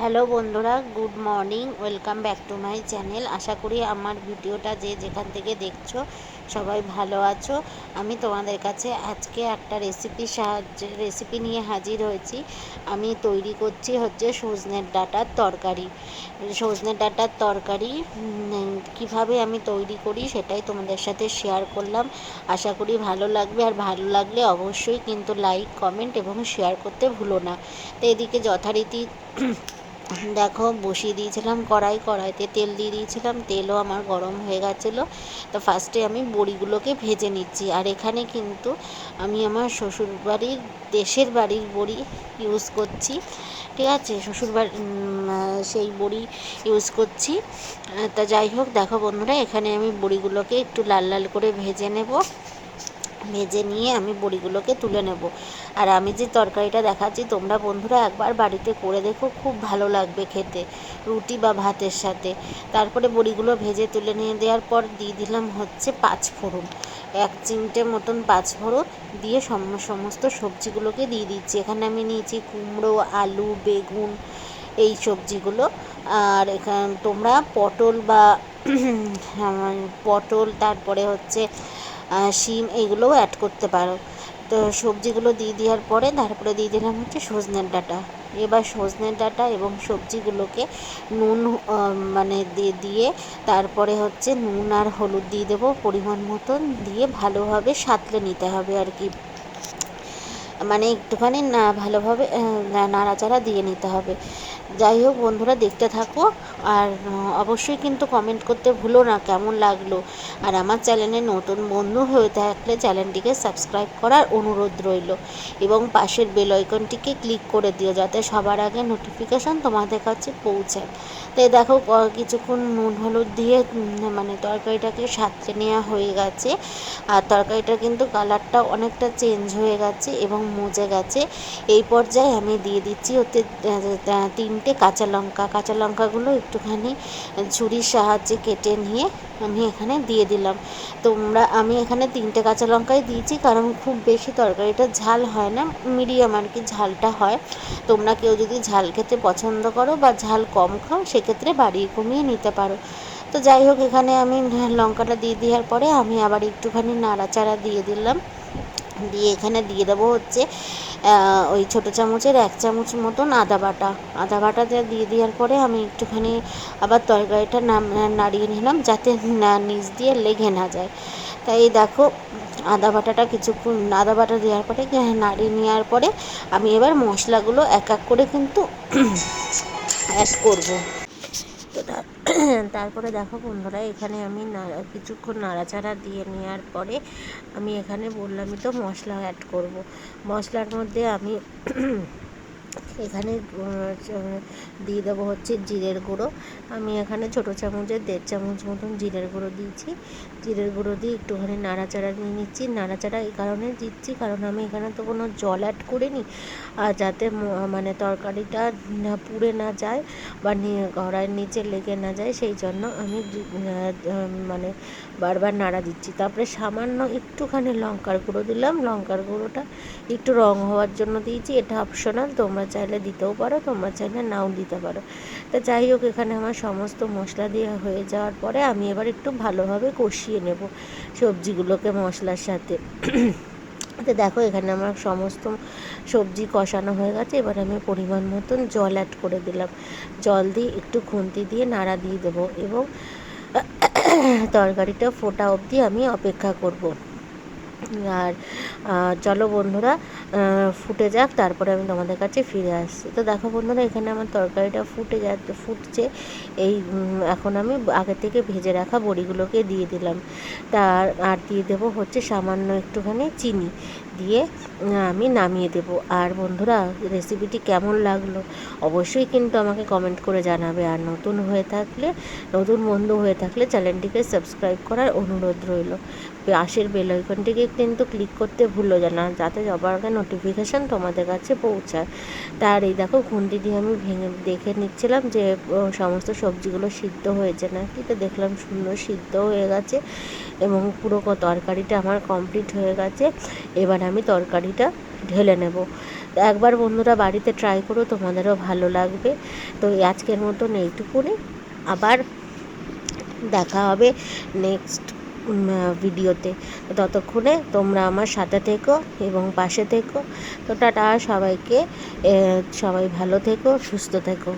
Hello বন্ধুরা, good morning. Welcome back to my channel. আশা করি আমার ভিডিওটা যে যেখান থেকে দেখছো সবাই ভালো আছো। আমি তোমাদের কাছে আজকে একটা রেসিপি নিয়ে হাজির হয়েছি। আমি তৈরি করছি হচ্ছে সজনের ডাঁটার তরকারি। সজনের ডাঁটার তরকারি কিভাবে আমি তৈরি করি সেটাই তোমাদের সাথে শেয়ার করলাম। আশা করি ভালো লাগবে, আর ভালো লাগলে অবশ্যই কিন্তু লাইক, কমেন্ট এবং শেয়ার করতে ভুলো না। তো এদিকে যথারীতি দেখো বসিয়ে দিয়েছিলাম কড়াইতে তেল দিয়ে দিয়েছিলাম, তেলও আমার গরম হয়ে গেছিলো। তো ফার্স্টে আমি বড়িগুলোকে ভেজে নিচ্ছি। আর এখানে কিন্তু আমি আমার শ্বশুরবাড়ির দেশের বাড়ির বড়ি ইউজ করছি, ঠিক আছে, সেই বড়ি ইউজ করছি। তা যাই হোক, দেখো বন্ধুরা, এখানে আমি বড়িগুলোকে একটু লাল লাল করে ভেজে নেব। ভেজে নিয়ে আমি বড়িগুলোকে তুলে নেব। আর আমি যে তরকারিটা দেখাচ্ছি তোমরা বন্ধুরা একবার বাড়িতে করে দেখো, খুব ভালো লাগবে খেতে রুটি বা ভাতের সাথে। তারপরে বড়িগুলো ভেজে তুলে নিয়ে দেওয়ার পর দিয়ে দিলাম হচ্ছে পাঁচফোড়ন, 1 চিমটে মতন পাঁচফোড়ন দিয়ে সমস্ত সবজিগুলোকে দিয়ে দিচ্ছি। এখানে আমি নিয়েছি কুমড়ো, আলু, বেগুন, এই সবজিগুলো। আর এখানে তোমরা পটল বা পটল, তারপরে হচ্ছে শিম, এইগুলোও অ্যাড করতে পারো। তো সবজিগুলো দিয়ে দেওয়ার পরে তারপরে দিয়ে দিলাম হচ্ছে সজনের ডাঁটা। এবার সজনের ডাঁটা এবং সবজিগুলোকে নুন দিয়ে তারপরে হচ্ছে নুন আর হলুদ দিয়ে দেবো পরিমাণ মতন, দিয়ে ভালোভাবে সাঁতলে নিতে হবে আর কি, মানে একটুখানি ভালোভাবে নাড়াচাড়া দিয়ে নিতে হবে। যাই হোক বন্ধুরা, দেখতে থাকো। আর অবশ্যই কিন্তু কমেন্ট করতে ভুলো না কেমন লাগলো। আর আমার চ্যানেলে নতুন বন্ধু হয়ে থাকলে চ্যানেলটিকে সাবস্ক্রাইব করার অনুরোধ রইল, এবং পাশের বেল আইকনটিকে ক্লিক করে দিও যাতে সবার আগে নোটিফিকেশান তোমাদের কাছে পৌঁছায়। তাই দেখো, কিছুক্ষণ নুন হলুদ দিয়ে তরকারিটাকে সাঁতলে নেওয়া হয়ে গেছে। আর তরকারিটার কিন্তু কালারটা অনেকটা চেঞ্জ হয়ে গেছে এবং মজে গেছে। এই পর্যায়ে আমি দিয়ে দিচ্ছি ওতে 3টে কাঁচা লঙ্কাগুলো একটুখানি ছুরির সাহায্যে কেটে নিয়ে আমি এখানে দিয়ে দিলাম। আমি এখানে 3টে কাঁচা লঙ্কাই দিয়েছি, কারণ খুব বেশি তরকারিটা ঝাল হয় না, মিডিয়াম আর কি ঝালটা হয়। তোমরা কেউ যদি ঝাল খেতে পছন্দ করো বা ঝাল কম খাও সেক্ষেত্রে বাড়িয়ে কমিয়ে নিতে পারো। তো যাই হোক, এখানে আমি লঙ্কাটা দিয়ে দেওয়ার পরে আমি আবার একটুখানি নাড়াচাড়া দিয়ে দিলাম। দিয়ে এখানে দিয়ে দেবো হচ্ছে ওই ছোটো চামচের 1 চামচ মতন আদা বাটাটা দিয়ে দেওয়ার পরে আমি একটুখানি আবার তরকারিটা নাড়িয়ে নিলাম যাতে নিচ দিয়ে লেগে না যায়। তাই দেখো, আদা বাটা দেওয়ার পরে নাড়িয়ে নেওয়ার পরে আমি এবার মশলাগুলো এক এক করে কিন্তু অ্যাড করবো। তো তারপরে দেখো বন্ধুরা, এখানে আমি কিছুক্ষণ নাড়াচাড়া দিয়ে নেওয়ার পরে আমি এখানে বললামই তো মশলা অ্যাড করব। মশলার মধ্যে আমি এখানে দিয়ে দেবো হচ্ছে জিরের গুঁড়ো। আমি এখানে ছোটো চামচের 1.5 চামচ মতন জিরের গুঁড়ো দিয়েছি। জিরের গুঁড়ো দিয়ে একটুখানি নাড়াচাড়া নিয়ে নিচ্ছি। নাড়াচাড়া এই কারণে দিচ্ছি কারণ আমি এখানে তো কোনো জল অ্যাড করিনি, আর যাতে তরকারিটা পুড়ে না যায় বা কড়াইয়ের নিচে লেগে না যায়, সেই জন্য আমি বারবার নাড়া দিচ্ছি। তারপরে সামান্য একটুখানি লঙ্কার গুঁড়ো দিলাম। লঙ্কার গুঁড়োটা একটু রং হওয়ার জন্য দিয়েছি, এটা অপশনাল, তোমরা চাইলে দিতেও পারো, তোমরা চাইলে নাও দিতে পারো। তা যাই হোক, এখানে আমার সমস্ত মশলা দেওয়া হয়ে যাওয়ার পরে আমি এবার একটু ভালোভাবে কষিয়ে নেব সবজিগুলোকে মশলার সাথে। তো দেখো, এখানে আমার সমস্ত সবজি কষানো হয়ে গেছে। এবার আমি পরিমাণ মতন জল অ্যাড করে দিলাম। জল দিয়ে একটু খুন্তি দিয়ে নাড়া দিয়ে দেবো এবং তরকারিটা ফোটা অবধি আমি অপেক্ষা করব। আর চলো বন্ধুরা, ফুটে যাক, তারপরে আমি তোমাদের কাছে ফিরে আসছি। তো দেখো বন্ধুরা, এখানে আমার তরকারিটা ফুটছে। এখন আমি আগে থেকে ভেজে রাখা বড়িগুলোকে দিয়ে দিলাম। আর দিয়ে দেবো হচ্ছে সামান্য একটুখানি চিনি দিয়ে আমি নামিয়ে দেবো। আর বন্ধুরা, রেসিপিটি কেমন লাগলো অবশ্যই কিন্তু আমাকে কমেন্ট করে জানাবে। আর নতুন বন্ধু হয়ে থাকলে চ্যানেলটিকে সাবস্ক্রাইব করার অনুরোধ রইল। পাশের বেল আইকনটিকে কিন্তু ক্লিক করতে ভুলো না, যাতে সবার আগে নোটিফিকেশান তোমাদের কাছে পৌঁছায়। তার এই দেখো, খুন্তি দিয়ে আমি ভেঙে দেখে নিচ্ছিলাম যে সমস্ত সবজিগুলো সিদ্ধ হয়েছে নাকি। তো দেখলাম সুন্দর সিদ্ধ হয়ে গেছে এবং পুরো তরকারিটা আমার কমপ্লিট হয়ে গেছে। এবার আমি তরকারিটা ঢেলে নেব। তো একবার বন্ধুরা বাড়িতে ট্রাই করো, তোমাদেরও ভালো লাগবে। তো আজকের মতন এইটুকুনি, আবার দেখা হবে নেক্সট ভিডিওতে। ততক্ষণে তোমরা আমার সাথে থেকো এবং পাশে থেকো। তো টাটা সবাইকে, সবাই ভালো থেকো, সুস্থ থেকো।